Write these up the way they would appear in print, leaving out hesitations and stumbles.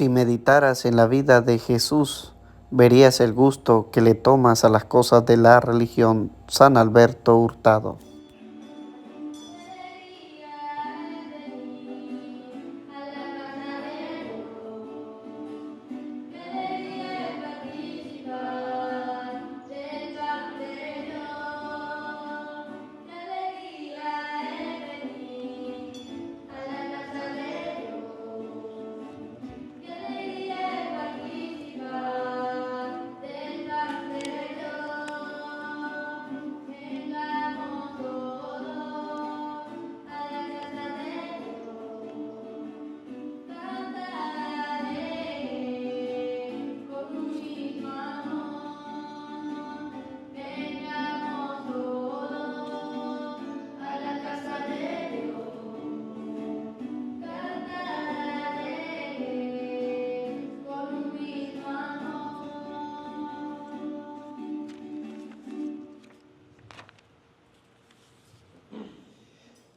Si meditaras en la vida de Jesús, verías el gusto que le tomas a las cosas de la religión. San Alberto Hurtado.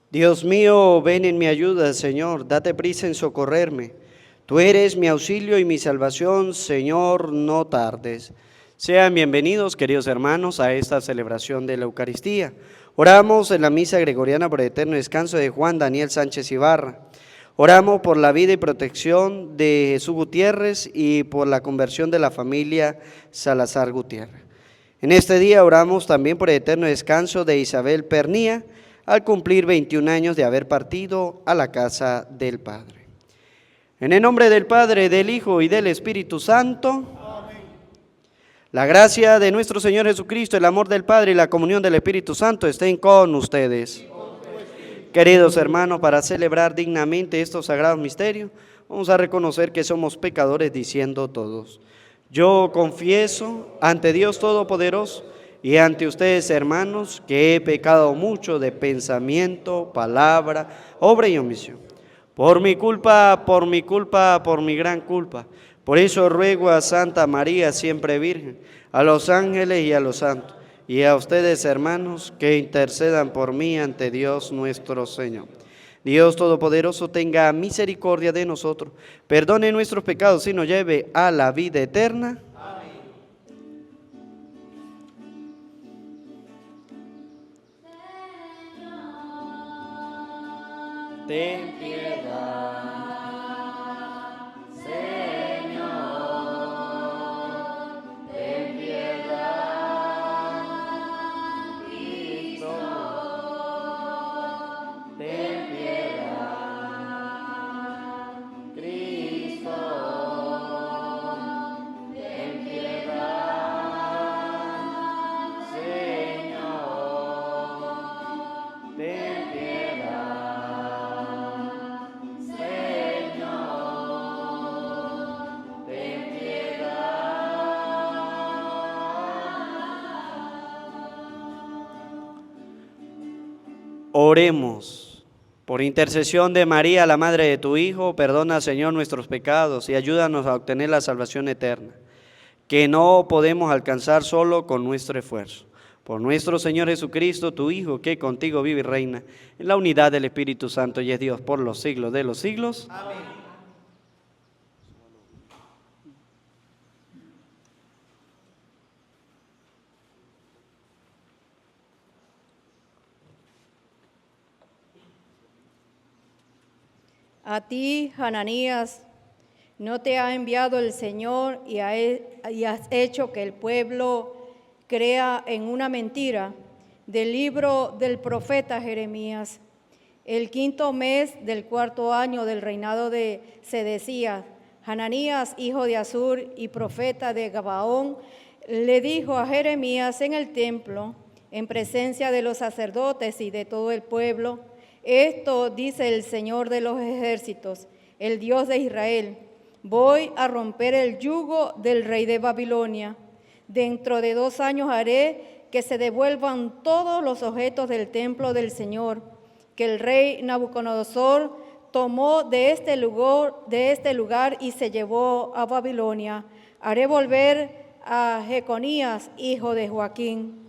Dios mío, ven en mi ayuda, Señor, date prisa en socorrerme. Tú eres mi auxilio y mi salvación, Señor, no tardes. Sean bienvenidos, queridos hermanos, a esta celebración de la Eucaristía. Oramos en la misa gregoriana por el eterno descanso de Juan Daniel Sánchez Ibarra. Oramos por la vida y protección de Jesús Gutiérrez y por la conversión de la familia Salazar Gutiérrez. En este día oramos también por el eterno descanso de Isabel Pernía, al cumplir 21 años de haber partido a la casa del Padre. En el nombre del Padre, del Hijo y del Espíritu Santo. Amén. La gracia de nuestro Señor Jesucristo, el amor del Padre y la comunión del Espíritu Santo estén con ustedes. Queridos hermanos, para celebrar dignamente estos sagrados misterios, vamos a reconocer que somos pecadores diciendo todos: yo confieso ante Dios Todopoderoso y ante ustedes, hermanos, que he pecado mucho de pensamiento, palabra, obra y omisión. Por mi culpa, por mi gran culpa. Por eso ruego a Santa María, siempre Virgen, a los ángeles y a los santos, y a ustedes, hermanos, que intercedan por mí ante Dios nuestro Señor. Dios Todopoderoso tenga misericordia de nosotros, perdone nuestros pecados y nos lleve a la vida eterna. Ten piedad, Señor, ten piedad, Cristo, ten piedad, Cristo, ten piedad, Señor, ten piedad. Oremos. Por intercesión de María, la Madre de tu Hijo, perdona, Señor, nuestros pecados y ayúdanos a obtener la salvación eterna, que no podemos alcanzar solo con nuestro esfuerzo. Por nuestro Señor Jesucristo, tu Hijo, que contigo vive y reina en la unidad del Espíritu Santo y es Dios por los siglos de los siglos. Amén. A ti, Hananías, no te ha enviado el Señor y has hecho que el pueblo crea en una mentira. Del libro del profeta Jeremías. El 5º mes del 4º año del reinado de Sedecías, Hananías, hijo de Azur y profeta de Gabaón, le dijo a Jeremías en el templo, en presencia de los sacerdotes y de todo el pueblo: esto dice el Señor de los ejércitos, el Dios de Israel: voy a romper el yugo del rey de Babilonia. Dentro de 2 años haré que se devuelvan todos los objetos del templo del Señor, que el rey Nabucodonosor tomó de este lugar y se llevó a Babilonia. Haré volver a Jeconías, hijo de Joaquín,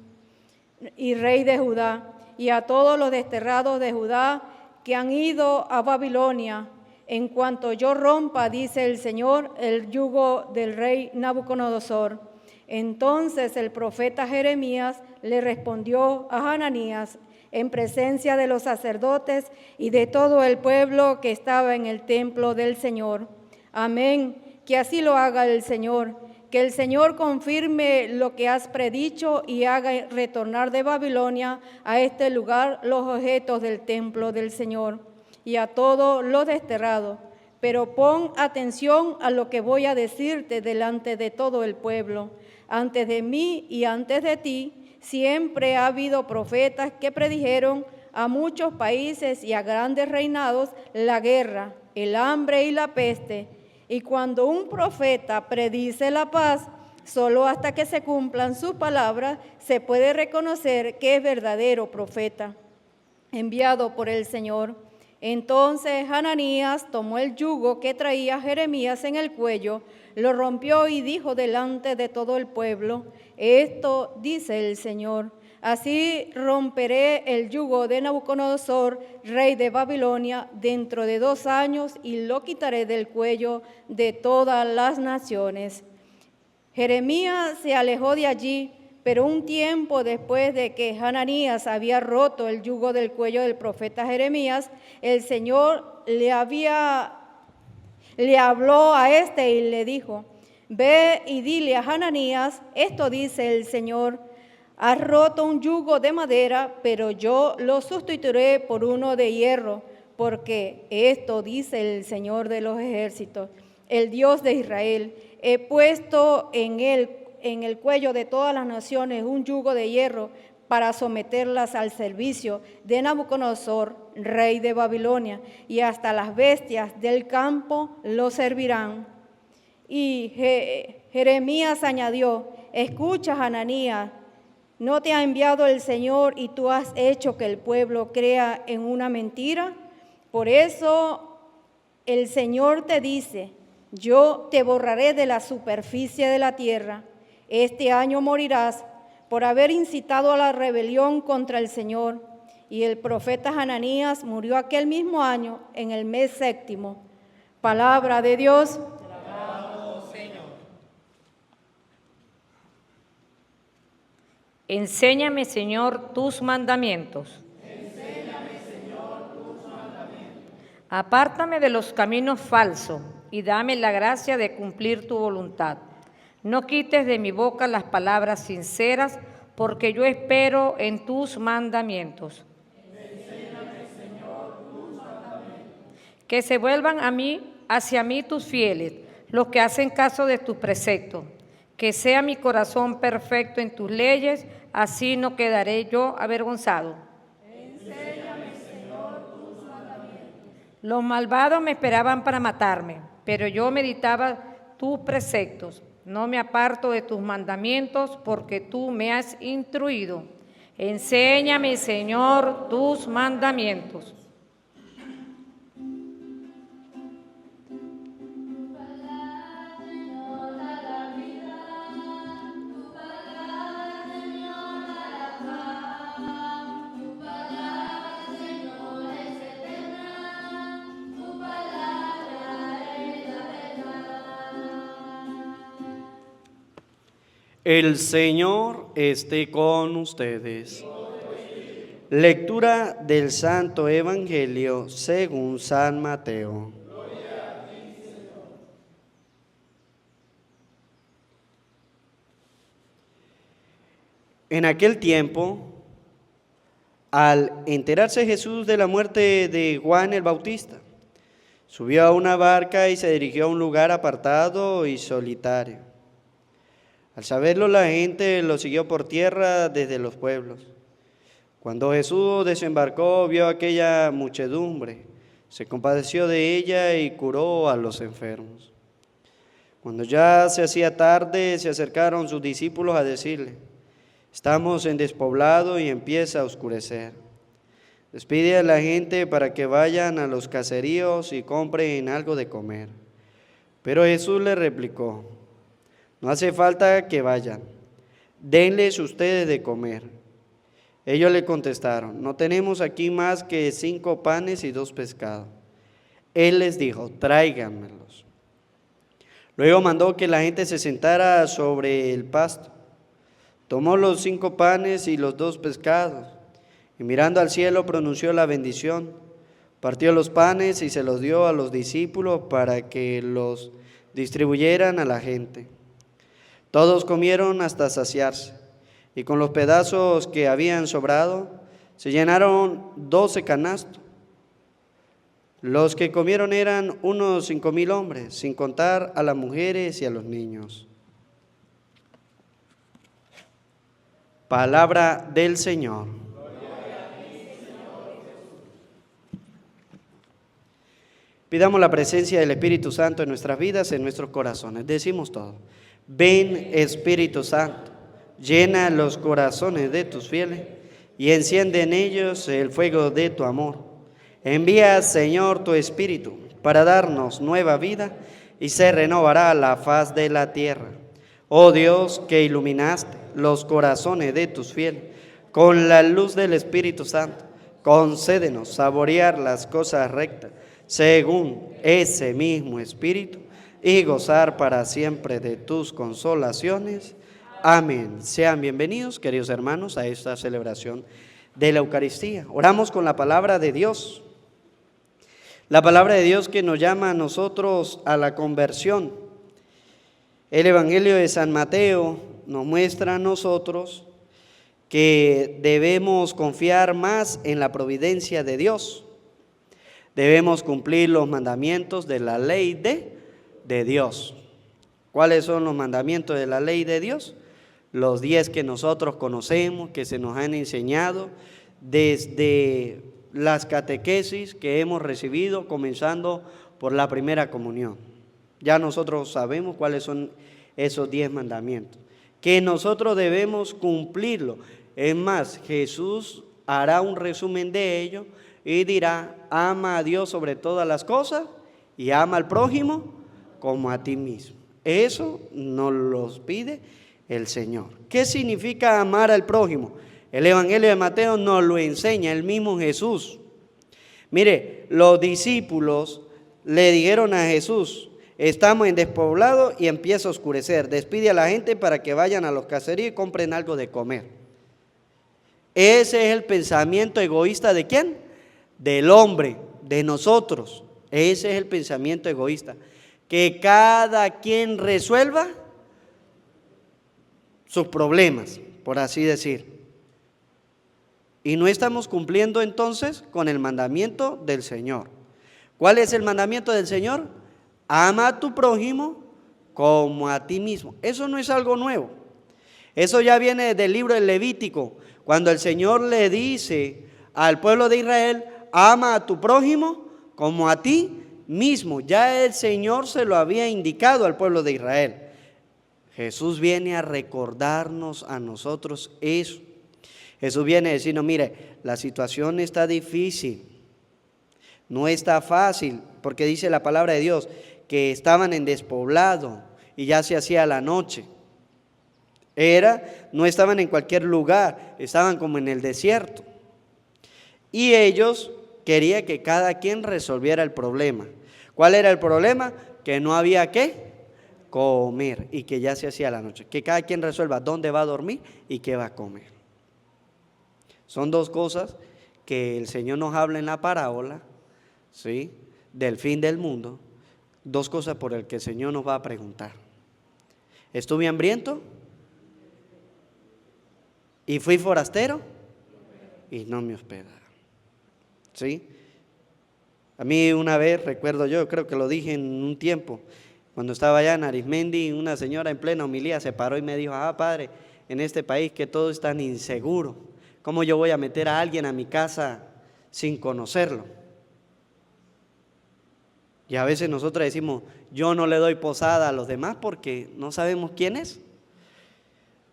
y rey de Judá, y a todos los desterrados de Judá que han ido a Babilonia. en cuanto yo rompa, dice el Señor, el yugo del rey Nabucodonosor. Entonces el profeta Jeremías le respondió a Hananías en presencia de los sacerdotes y de todo el pueblo que estaba en el templo del Señor. Amén, que así lo haga el Señor, que el Señor confirme lo que has predicho y haga retornar de Babilonia a este lugar los objetos del templo del Señor y a todo lo desterrado. Pero pon atención a lo que voy a decirte delante de todo el pueblo. Antes de mí y antes de ti siempre ha habido profetas que predijeron a muchos países y a grandes reinados la guerra, el hambre y la peste. Y cuando un profeta predice la paz, solo hasta que se cumplan sus palabras se puede reconocer que es verdadero profeta, enviado por el Señor. Entonces Hananías tomó el yugo que traía Jeremías en el cuello, lo rompió y dijo delante de todo el pueblo: esto dice el Señor, así romperé el yugo de Nabucodonosor, rey de Babilonia, dentro de 2 años, y lo quitaré del cuello de todas las naciones. Jeremías se alejó de allí, pero un tiempo después de que Hananías había roto el yugo del cuello del profeta Jeremías, el Señor le habló a este y le dijo: ve y dile a Hananías, esto dice el Señor, has roto un yugo de madera, pero yo lo sustituiré por uno de hierro, porque esto dice el Señor de los ejércitos, el Dios de Israel, he puesto en el cuello de todas las naciones un yugo de hierro para someterlas al servicio de Nabucodonosor, rey de Babilonia, y hasta las bestias del campo lo servirán. Y Jeremías añadió: escucha, Hananías, ¿no te ha enviado el Señor y tú has hecho que el pueblo crea en una mentira? Por eso el Señor te dice: yo te borraré de la superficie de la tierra. Este año morirás por haber incitado a la rebelión contra el Señor. Y el profeta Hananías murió aquel mismo año, en el mes 7º. Palabra de Dios. Te alabamos, Señor. Enséñame, Señor, tus mandamientos. Enséñame, Señor, tus mandamientos. Apártame de los caminos falsos y dame la gracia de cumplir tu voluntad. No quites de mi boca las palabras sinceras, porque yo espero en tus mandamientos. Enséñame, Señor, tus mandamientos. Que se vuelvan hacia mí tus fieles, los que hacen caso de tus preceptos. Que sea mi corazón perfecto en tus leyes, así no quedaré yo avergonzado. Enséñame, Señor, tus mandamientos. Los malvados me esperaban para matarme, pero yo meditaba tus preceptos. No me aparto de tus mandamientos, porque tú me has instruido. Enséñame, Señor, tus mandamientos. El Señor esté con ustedes. Lectura del Santo Evangelio según San Mateo. En aquel tiempo, al enterarse Jesús de la muerte de Juan el Bautista, subió a una barca y se dirigió a un lugar apartado y solitario. Al saberlo, la gente lo siguió por tierra desde los pueblos. Cuando Jesús desembarcó, vio aquella muchedumbre, se compadeció de ella y curó a los enfermos. Cuando ya se hacía tarde, se acercaron sus discípulos a decirle: estamos en despoblado y empieza a oscurecer. Despide a la gente para que vayan a los caseríos y compren algo de comer. Pero Jesús le replicó: no hace falta que vayan, denles ustedes de comer. Ellos le contestaron: no tenemos aquí más que 5 panes y 2 pescados. Él les dijo: tráiganmelos. Luego mandó que la gente se sentara sobre el pasto. Tomó los 5 panes y los 2 pescados, y mirando al cielo pronunció la bendición. Partió los panes y se los dio a los discípulos para que los distribuyeran a la gente. Todos comieron hasta saciarse, y con los pedazos que habían sobrado se llenaron 12 canastos. Los que comieron eran unos 5,000 hombres, sin contar a las mujeres y a los niños. Palabra del Señor. Pidamos la presencia del Espíritu Santo en nuestras vidas, en nuestros corazones. Decimos todo: ven, Espíritu Santo, llena los corazones de tus fieles y enciende en ellos el fuego de tu amor. Envía, Señor, tu Espíritu para darnos nueva vida y se renovará la faz de la tierra. Oh Dios, que iluminaste los corazones de tus fieles con la luz del Espíritu Santo, concédenos saborear las cosas rectas según ese mismo Espíritu y gozar para siempre de tus consolaciones. Amén. Sean bienvenidos, queridos hermanos, a esta celebración de la Eucaristía. Oramos con la palabra de Dios. La palabra de Dios que nos llama a nosotros a la conversión. El Evangelio de San Mateo nos muestra a nosotros que debemos confiar más en la providencia de Dios. Debemos cumplir los mandamientos de la ley de Dios. ¿Cuáles son los mandamientos de la ley de Dios? Los 10 que nosotros conocemos, que se nos han enseñado desde las catequesis que hemos recibido, comenzando por la primera comunión. Ya nosotros sabemos cuáles son esos 10 mandamientos, que nosotros debemos cumplirlo. Es más, Jesús hará un resumen de ello y dirá: ama a Dios sobre todas las cosas y ama al prójimo como a ti mismo. Eso nos lo pide el Señor. ¿Qué significa amar al prójimo? El Evangelio de Mateo nos lo enseña el mismo Jesús. Mire, los discípulos le dijeron a Jesús: estamos en despoblado y empieza a oscurecer, despide a la gente para que vayan a los caseríos y compren algo de comer. Ese es el pensamiento egoísta ¿de quién? Del hombre, de nosotros. Ese es el pensamiento egoísta, que cada quien resuelva sus problemas, por así decir. Y no estamos cumpliendo entonces con el mandamiento del Señor. ¿Cuál es el mandamiento del Señor? Ama a tu prójimo como a ti mismo. Eso no es algo nuevo. Eso ya viene del libro del Levítico, cuando el Señor le dice al pueblo de Israel: ama a tu prójimo como a ti mismo. Ya el Señor se lo había indicado al pueblo de Israel. Jesús viene a recordarnos a nosotros eso. Jesús viene a decirnos: mire, la situación está difícil, no está fácil, porque dice la palabra de Dios que estaban en despoblado y ya se hacía la noche. No estaban en cualquier lugar, estaban como en el desierto. Y ellos querían que cada quien resolviera el problema. ¿Cuál era el problema? Que no había ¿qué? Comer, y que ya se hacía la noche. Que cada quien resuelva dónde va a dormir y qué va a comer. Son 2 cosas que el Señor nos habla en la parábola, ¿sí?, del fin del mundo. 2 cosas por las que el Señor nos va a preguntar. ¿Estuve hambriento? ¿Y fui forastero? Y no me hospedaron. ¿Sí? A mí una vez, recuerdo yo, creo que lo dije en un tiempo, cuando estaba allá en Arismendi, una señora en plena homilía se paró y me dijo: padre, en este país que todo es tan inseguro, ¿cómo yo voy a meter a alguien a mi casa sin conocerlo? Y a veces nosotros decimos: yo no le doy posada a los demás porque no sabemos quién es.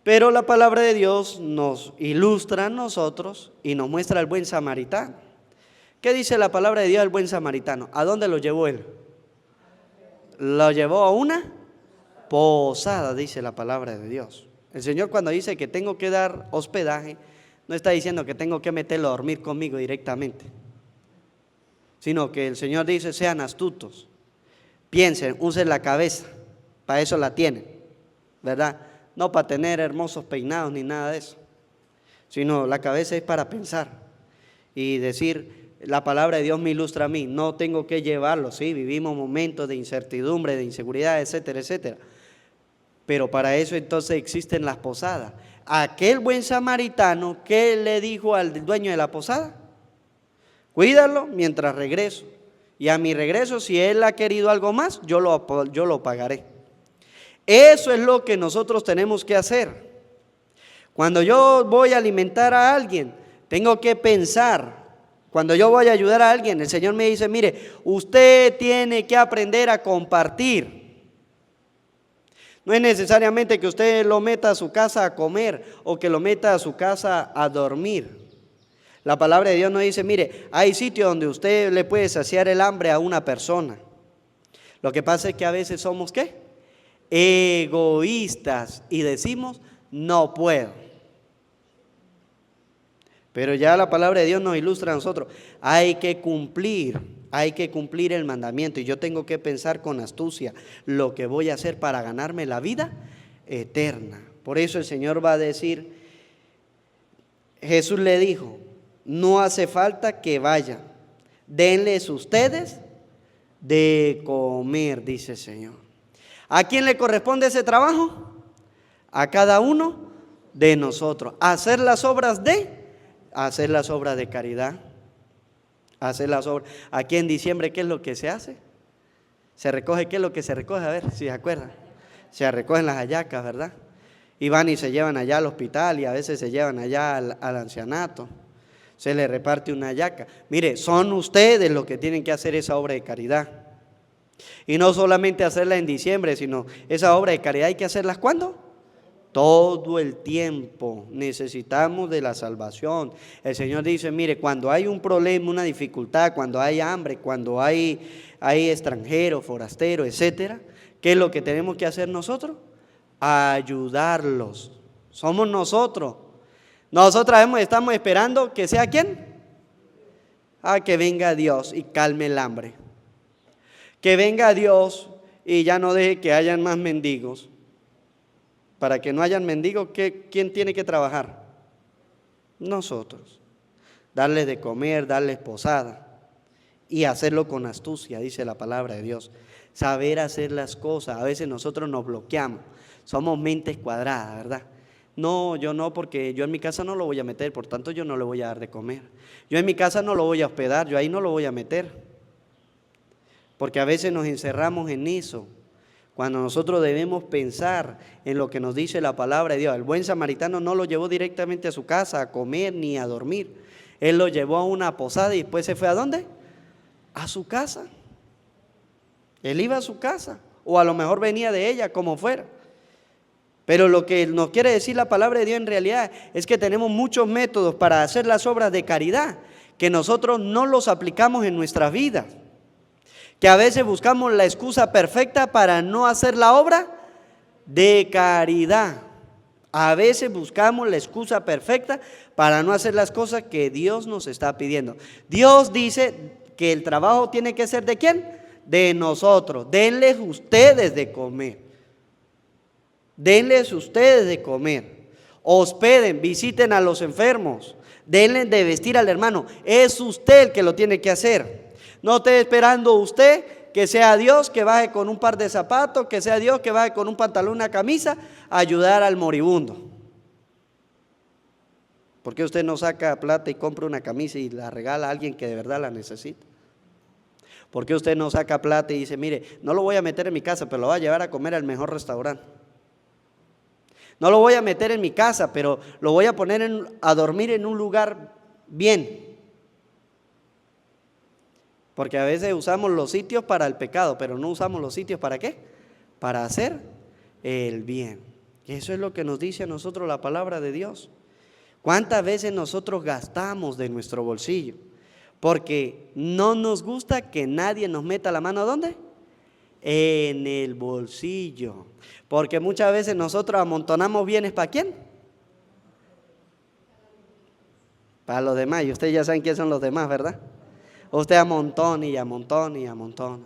Pero la palabra de Dios nos ilustra a nosotros y nos muestra al buen samaritano. ¿Qué dice la palabra de Dios del buen samaritano? ¿A dónde lo llevó él? Lo llevó a una posada, dice la palabra de Dios. El Señor, cuando dice que tengo que dar hospedaje, no está diciendo que tengo que meterlo a dormir conmigo directamente, sino que el Señor dice, sean astutos, piensen, usen la cabeza, para eso la tienen, ¿verdad? No para tener hermosos peinados ni nada de eso, sino la cabeza es para pensar y decir, la palabra de Dios me ilustra a mí, no tengo que llevarlo, sí, vivimos momentos de incertidumbre, de inseguridad, etcétera, etcétera. Pero para eso entonces existen las posadas. Aquel buen samaritano, ¿qué le dijo al dueño de la posada? Cuídalo mientras regreso. Y a mi regreso, si él ha querido algo más, yo lo pagaré. Eso es lo que nosotros tenemos que hacer. Cuando yo voy a alimentar a alguien, tengo que pensar. Cuando yo voy a ayudar a alguien, el Señor me dice, mire, usted tiene que aprender a compartir. No es necesariamente que usted lo meta a su casa a comer o que lo meta a su casa a dormir. La palabra de Dios nos dice, mire, hay sitios donde usted le puede saciar el hambre a una persona. Lo que pasa es que a veces somos, ¿qué? Egoístas y decimos, no puedo. Pero ya la palabra de Dios nos ilustra a nosotros. Hay que cumplir el mandamiento. Y yo tengo que pensar con astucia lo que voy a hacer para ganarme la vida eterna. Por eso el Señor va a decir, Jesús le dijo, no hace falta que vayan, denles ustedes de comer, dice el Señor. ¿A quién le corresponde ese trabajo? A cada uno de nosotros. Hacer las obras de caridad. Hacer las obras. Aquí en diciembre, ¿qué es lo que se hace? Se recoge, ¿qué es lo que se recoge? A ver, si se acuerdan. Se recogen las hallacas, ¿verdad? Y van y se llevan allá al hospital y a veces se llevan allá al ancianato. Se les reparte una hallaca. Mire, son ustedes los que tienen que hacer esa obra de caridad. Y no solamente hacerla en diciembre, sino esa obra de caridad hay que hacerlas ¿cuándo? Todo el tiempo. Necesitamos de la salvación. El Señor dice, mire, cuando hay un problema, una dificultad, cuando hay hambre, cuando hay extranjeros, forasteros, etcétera, ¿qué es lo que tenemos que hacer nosotros? Ayudarlos. Somos nosotros. Nosotros estamos esperando que sea ¿quién? Que venga Dios y calme el hambre. Que venga Dios y ya no deje que hayan más mendigos. Para que no hayan mendigos, ¿quién tiene que trabajar? Nosotros. Darles de comer, darles posada. Y hacerlo con astucia, dice la palabra de Dios. Saber hacer las cosas. A veces nosotros nos bloqueamos. Somos mentes cuadradas, ¿verdad? No, yo no, porque yo en mi casa no lo voy a meter, por tanto yo no le voy a dar de comer. Yo en mi casa no lo voy a hospedar, yo ahí no lo voy a meter. Porque a veces nos encerramos en eso, cuando nosotros debemos pensar en lo que nos dice la palabra de Dios. El buen samaritano no lo llevó directamente a su casa a comer ni a dormir. Él lo llevó a una posada y después se fue ¿a dónde? A su casa. Él iba a su casa, o a lo mejor venía de ella, como fuera. Pero lo que nos quiere decir la palabra de Dios en realidad es que tenemos muchos métodos para hacer las obras de caridad que nosotros no los aplicamos en nuestras vidas. Que a veces buscamos la excusa perfecta para no hacer la obra de caridad. A veces buscamos la excusa perfecta para no hacer las cosas que Dios nos está pidiendo. Dios dice que el trabajo tiene que ser ¿de quién? De nosotros. Denles ustedes de comer. Denles ustedes de comer, hospeden, visiten a los enfermos, denles de vestir al hermano. Es usted el que lo tiene que hacer. No esté esperando usted que sea Dios que baje con un par de zapatos, que sea Dios que baje con un pantalón, una camisa, a ayudar al moribundo. ¿Por qué usted no saca plata y compra una camisa y la regala a alguien que de verdad la necesita? ¿Por qué usted no saca plata y dice, mire, no lo voy a meter en mi casa, pero lo voy a llevar a comer al mejor restaurante? No lo voy a meter en mi casa, pero lo voy a poner a dormir en un lugar bien. Porque a veces usamos los sitios para el pecado, pero no usamos los sitios ¿para qué? Para hacer el bien. Y eso es lo que nos dice a nosotros la palabra de Dios. ¿Cuántas veces nosotros gastamos de nuestro bolsillo? Porque no nos gusta que nadie nos meta la mano ¿a dónde? En el bolsillo. Porque muchas veces nosotros amontonamos bienes ¿para quién? Para los demás. Y ustedes ya saben quiénes son los demás, ¿verdad? Usted amontona y amontona y amontona.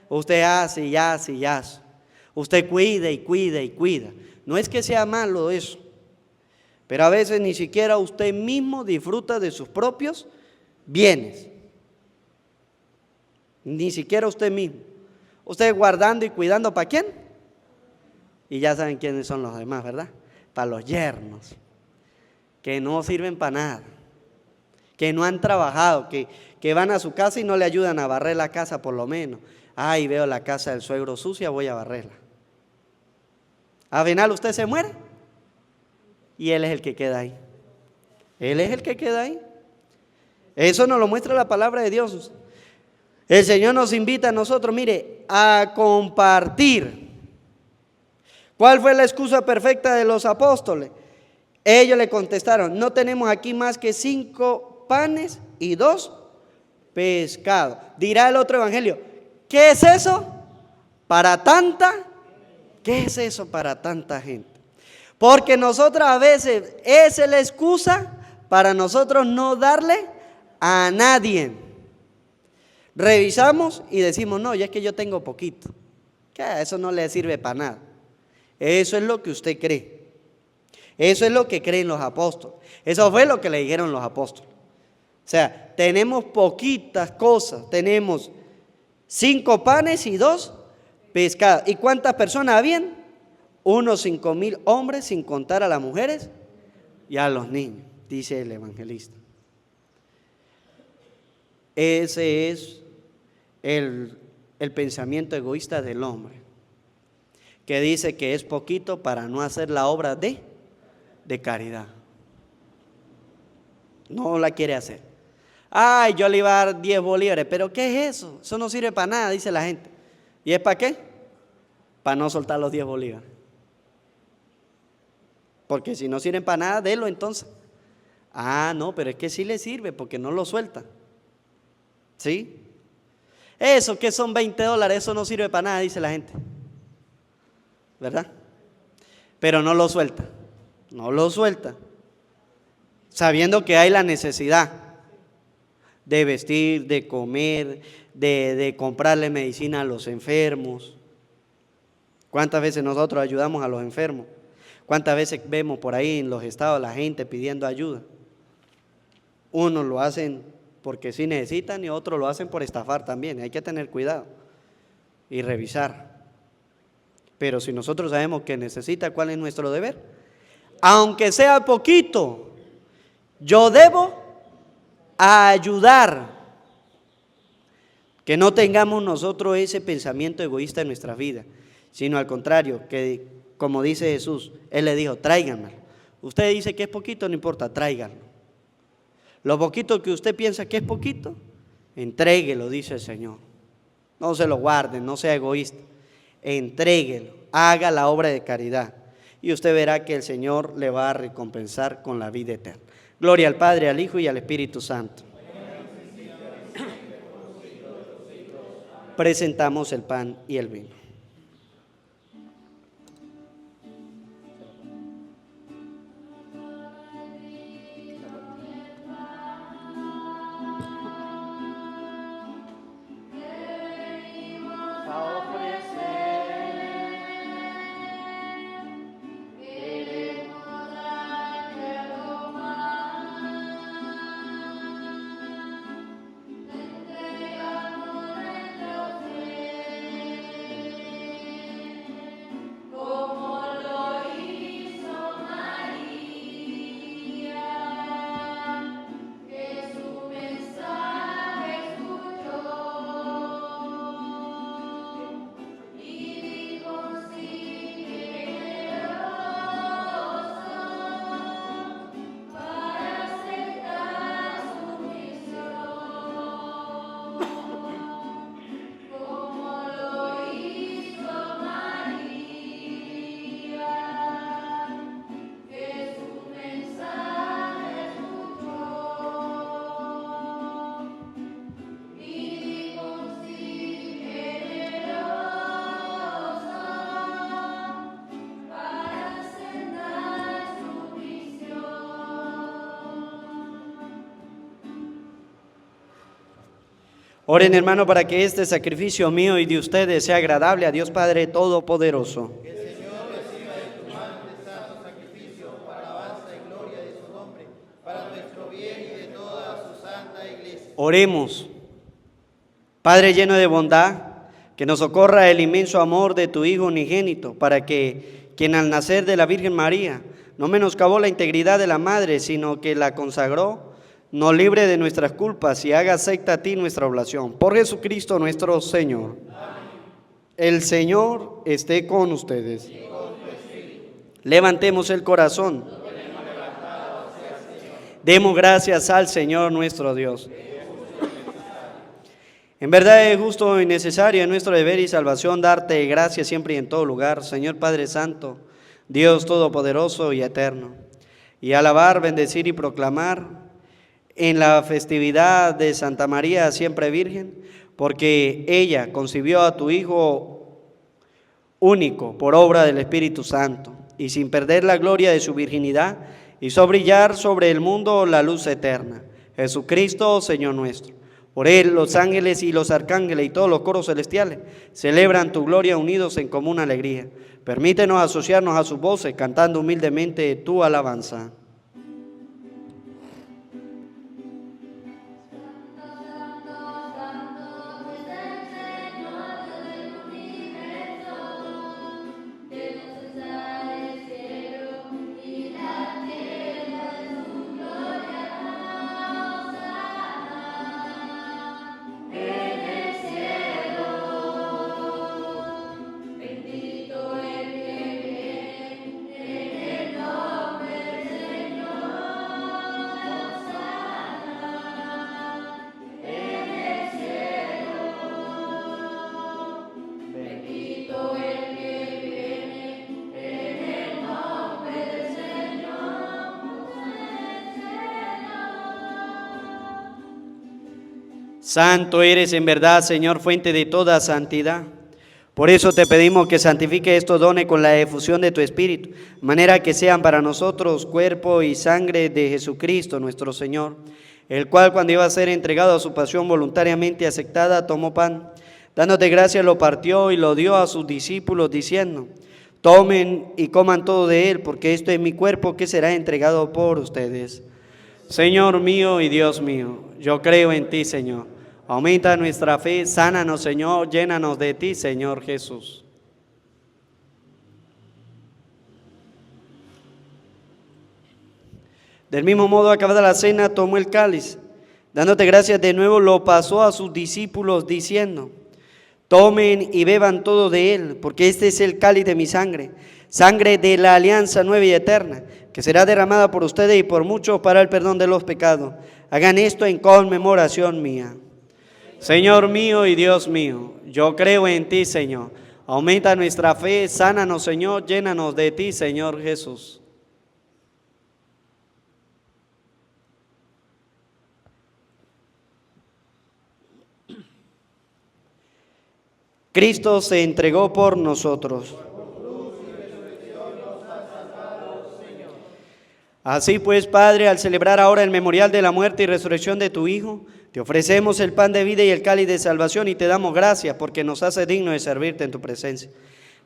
Usted hace y hace y hace. Usted cuida y cuida y cuida. No es que sea malo eso, pero a veces ni siquiera usted mismo disfruta de sus propios bienes. Ni siquiera usted mismo. Usted guardando y cuidando, ¿para quién? Y ya saben quiénes son los demás, ¿verdad? Para los yernos, que no sirven para nada, que no han trabajado, que van a su casa y no le ayudan a barrer la casa por lo menos. Ay, veo la casa del suegro sucia, voy a barrerla. Al final usted se muere y él es el que queda ahí. Él es el que queda ahí. Eso nos lo muestra la palabra de Dios. El Señor nos invita a nosotros, mire, a compartir. ¿Cuál fue la excusa perfecta de los apóstoles? Ellos le contestaron, no tenemos aquí más que 5 panes y 2 pescados. Dirá el otro evangelio, ¿qué es eso para tanta? ¿Qué es eso para tanta gente? Porque nosotros a veces, esa es la excusa para nosotros no darle a nadie. Revisamos y decimos, no, ya es que yo tengo poquito. ¿Qué? Eso no le sirve para nada. Eso es lo que usted cree. Eso es lo que creen los apóstoles. Eso fue lo que le dijeron los apóstoles. O sea, tenemos poquitas cosas. Tenemos 5 panes y 2 pescados. ¿Y cuántas personas habían? Unos 5,000 hombres, sin contar a las mujeres y a los niños, dice el evangelista. Ese es el pensamiento egoísta del hombre, que dice que es poquito para no hacer la obra de caridad. No la quiere hacer. Ay, yo le iba a dar 10 bolívares, pero ¿qué es eso? Eso no sirve para nada, dice la gente. ¿Y es para qué? Para no soltar los 10 bolívares. Porque si no sirven para nada, délo entonces. Ah, no, pero es que sí le sirve porque no lo suelta. ¿Sí? Eso que son $20, eso no sirve para nada, dice la gente. ¿Verdad? Pero no lo suelta. No lo suelta. Sabiendo que hay la necesidad de vestir, de comer, de comprarle medicina a los enfermos. ¿Cuántas veces nosotros ayudamos a los enfermos? ¿Cuántas veces vemos por ahí en los estados la gente pidiendo ayuda? Unos lo hacen porque sí necesitan y otros lo hacen por estafar también. Hay que tener cuidado y revisar. Pero si nosotros sabemos que necesita, ¿cuál es nuestro deber? Aunque sea poquito, yo debo ayudar. Que no tengamos nosotros ese pensamiento egoísta en nuestra vida, sino al contrario, que como dice Jesús, Él le dijo, tráiganmelo. Usted dice que es poquito, no importa, tráiganlo. Lo poquito que usted piensa que es poquito, entréguelo, dice el Señor. No se lo guarden, no sea egoísta. Entréguelo, haga la obra de caridad y usted verá que el Señor le va a recompensar con la vida eterna. Gloria al Padre, al Hijo y al Espíritu Santo. Presentamos el pan y el vino. Oren, hermano, para que este sacrificio mío y de ustedes sea agradable a Dios Padre Todopoderoso. Que el Señor reciba de tu mano este santo sacrificio para alabanza y gloria de su nombre, para nuestro bien y de toda su santa iglesia. Oremos. Padre lleno de bondad, que nos socorra el inmenso amor de tu Hijo unigénito, para que quien al nacer de la Virgen María no menoscabó la integridad de la Madre, sino que la consagró, nos libre de nuestras culpas y haga acepta a ti nuestra oblación. Por Jesucristo nuestro Señor. Amén. El Señor esté con ustedes. Y con tu espíritu. Levantemos el corazón. Demos gracias al Señor nuestro Dios. En verdad es justo y necesario, en nuestro deber y salvación, darte gracias siempre y en todo lugar, Señor Padre Santo, Dios Todopoderoso y Eterno, y alabar, bendecir y proclamar en la festividad de Santa María siempre Virgen, porque ella concibió a tu Hijo único por obra del Espíritu Santo, y sin perder la gloria de su virginidad, hizo brillar sobre el mundo la luz eterna, Jesucristo, Señor nuestro. Por Él los ángeles y los arcángeles y todos los coros celestiales celebran tu gloria unidos en común alegría. Permítenos asociarnos a sus voces cantando humildemente tu alabanza. Santo eres en verdad, Señor, fuente de toda santidad. Por eso te pedimos que santifique estos dones con la efusión de tu Espíritu, de manera que sean para nosotros cuerpo y sangre de Jesucristo nuestro Señor, el cual cuando iba a ser entregado a su pasión voluntariamente aceptada, tomó pan, dándote gracia lo partió y lo dio a sus discípulos diciendo: tomen y coman todo de él, porque esto es mi cuerpo que será entregado por ustedes. Señor mío y Dios mío, yo creo en ti, Señor. Aumenta nuestra fe, sánanos, Señor, llénanos de ti, Señor Jesús. Del mismo modo, acabada la cena, tomó el cáliz, dándote gracias de nuevo, lo pasó a sus discípulos diciendo: tomen y beban todo de él, porque este es el cáliz de mi sangre, sangre de la alianza nueva y eterna, que será derramada por ustedes y por muchos para el perdón de los pecados. Hagan esto en conmemoración mía. Señor mío y Dios mío, yo creo en ti, Señor. Aumenta nuestra fe, sánanos, Señor, llénanos de ti, Señor Jesús. Cristo se entregó por nosotros. Así pues, Padre, al celebrar ahora el memorial de la muerte y resurrección de tu Hijo, te ofrecemos el pan de vida y el cáliz de salvación y te damos gracias porque nos hace digno de servirte en tu presencia.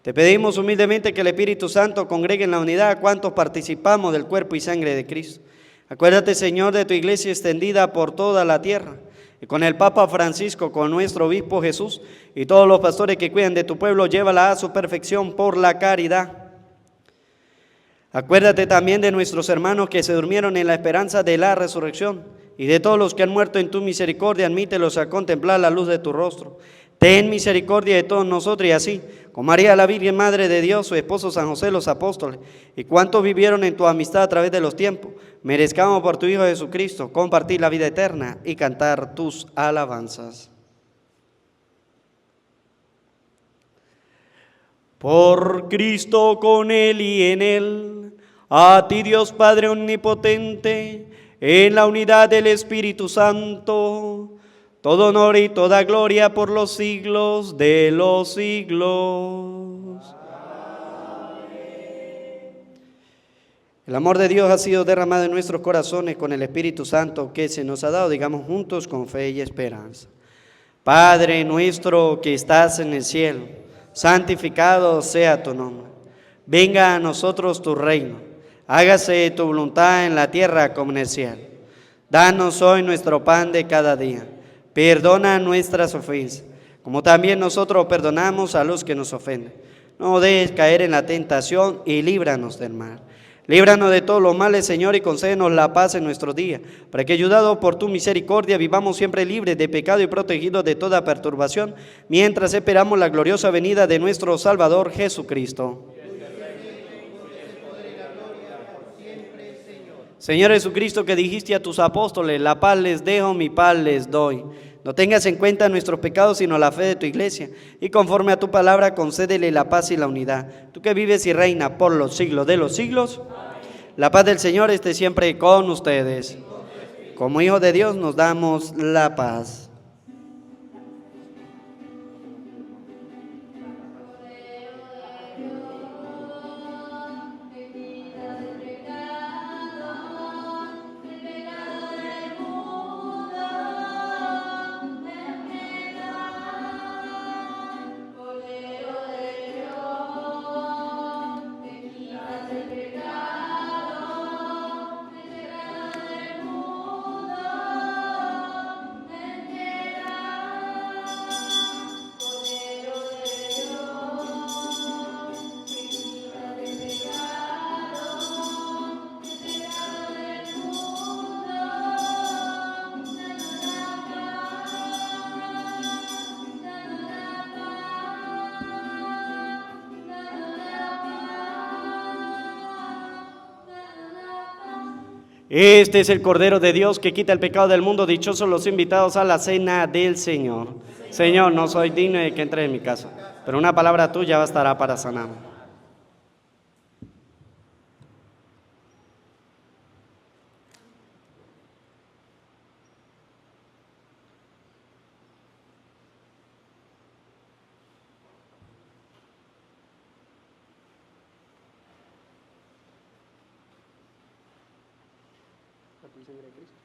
Te pedimos humildemente que el Espíritu Santo congregue en la unidad a cuantos participamos del cuerpo y sangre de Cristo. Acuérdate, Señor, de tu iglesia extendida por toda la tierra, y con el Papa Francisco, con nuestro obispo Jesús y todos los pastores que cuidan de tu pueblo, llévala a su perfección por la caridad. Acuérdate también de nuestros hermanos que se durmieron en la esperanza de la resurrección, y de todos los que han muerto en tu misericordia, admítelos a contemplar la luz de tu rostro. Ten misericordia de todos nosotros, y así, con María la Virgen Madre de Dios, su esposo San José, los apóstoles, y cuantos vivieron en tu amistad a través de los tiempos, merezcamos por tu Hijo Jesucristo compartir la vida eterna y cantar tus alabanzas. Por Cristo, con Él y en Él, a ti Dios Padre omnipotente, en la unidad del Espíritu Santo, todo honor y toda gloria por los siglos de los siglos. Amén. El amor de Dios ha sido derramado en nuestros corazones con el Espíritu Santo que se nos ha dado, digamos juntos con fe y esperanza. Padre nuestro que estás en el cielo, santificado sea tu nombre. Venga a nosotros tu reino. Hágase tu voluntad en la tierra como en el cielo. Danos hoy nuestro pan de cada día. Perdona nuestras ofensas, como también nosotros perdonamos a los que nos ofenden. No dejes caer en la tentación y líbranos del mal. Líbranos de todos los males, Señor, y concédenos la paz en nuestros días, para que, ayudados por tu misericordia, vivamos siempre libres de pecado y protegidos de toda perturbación, mientras esperamos la gloriosa venida de nuestro Salvador Jesucristo. Señor Jesucristo, que dijiste a tus apóstoles, la paz les dejo, mi paz les doy. No tengas en cuenta nuestros pecados, sino la fe de tu iglesia. Y conforme a tu palabra, concédele la paz y la unidad. Tú que vives y reinas por los siglos de los siglos. La paz del Señor esté siempre con ustedes. Como hijos de Dios nos damos la paz. Este es el Cordero de Dios que quita el pecado del mundo. Dichosos los invitados a la cena del Señor. Señor, no soy digno de que entre en mi casa, pero una palabra tuya bastará para sanar.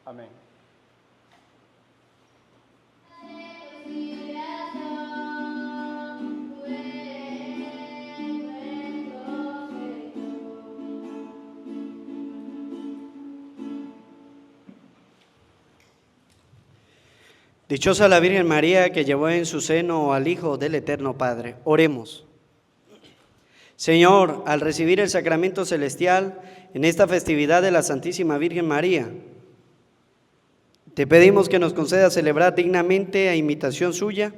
Amén. Dichosa la Virgen María que llevó en su seno al Hijo del Eterno Padre. Oremos. Señor, al recibir el sacramento celestial en esta festividad de la Santísima Virgen María, te pedimos que nos conceda celebrar dignamente, a imitación suya,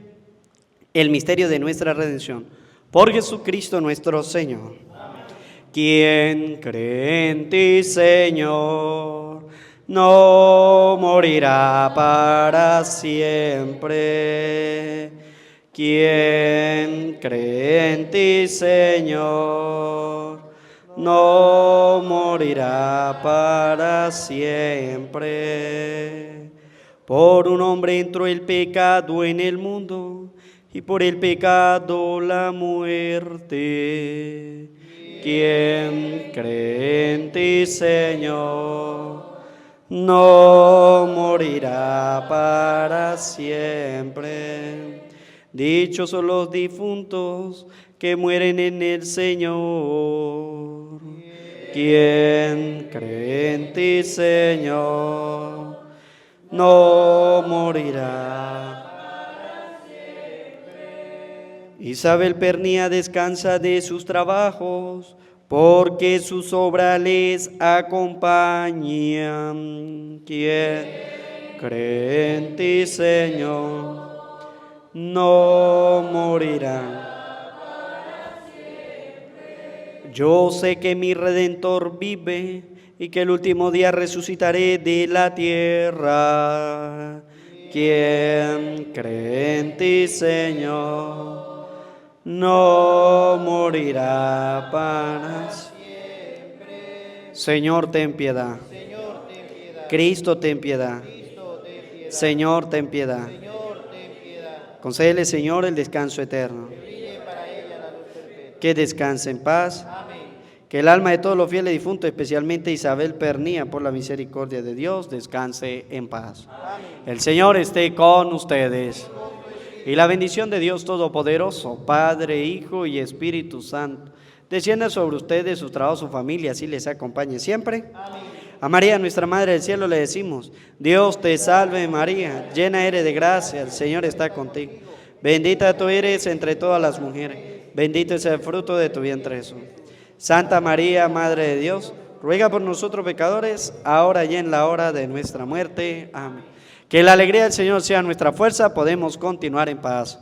el misterio de nuestra redención. Por Jesucristo nuestro Señor. Amén. Quien cree en ti, Señor, no morirá para siempre. Quien cree en ti, Señor, no morirá para siempre. Por un hombre entró el pecado en el mundo, y por el pecado la muerte. Quien cree en ti, Señor, no morirá para siempre. Dichosos los difuntos que mueren en el Señor. Quien cree en ti, Señor, no morirá. Isabel Pernía descansa de sus trabajos, porque sus obras les acompañan. Quien cree en ti, Señor, no morirá. Yo sé que mi Redentor vive y que el último día resucitaré de la tierra. Quien cree en ti, Señor, no morirá para siempre. Señor, ten piedad. Cristo, ten piedad. Señor, ten piedad. Concédele, Señor, el descanso eterno. Que descanse en paz. Que el alma de todos los fieles difuntos, especialmente Isabel Pernía, por la misericordia de Dios, descanse en paz. El Señor esté con ustedes. Y la bendición de Dios Todopoderoso, Padre, Hijo y Espíritu Santo, descienda sobre ustedes, su trabajo, su familia, así les acompañe siempre. Amén. A María, nuestra Madre del Cielo, le decimos: Dios te salve María, llena eres de gracia, el Señor está contigo. Bendita tú eres entre todas las mujeres, bendito es el fruto de tu vientre Jesús. Santa María, Madre de Dios, ruega por nosotros pecadores, ahora y en la hora de nuestra muerte. Amén. Que la alegría del Señor sea nuestra fuerza, podemos continuar en paz.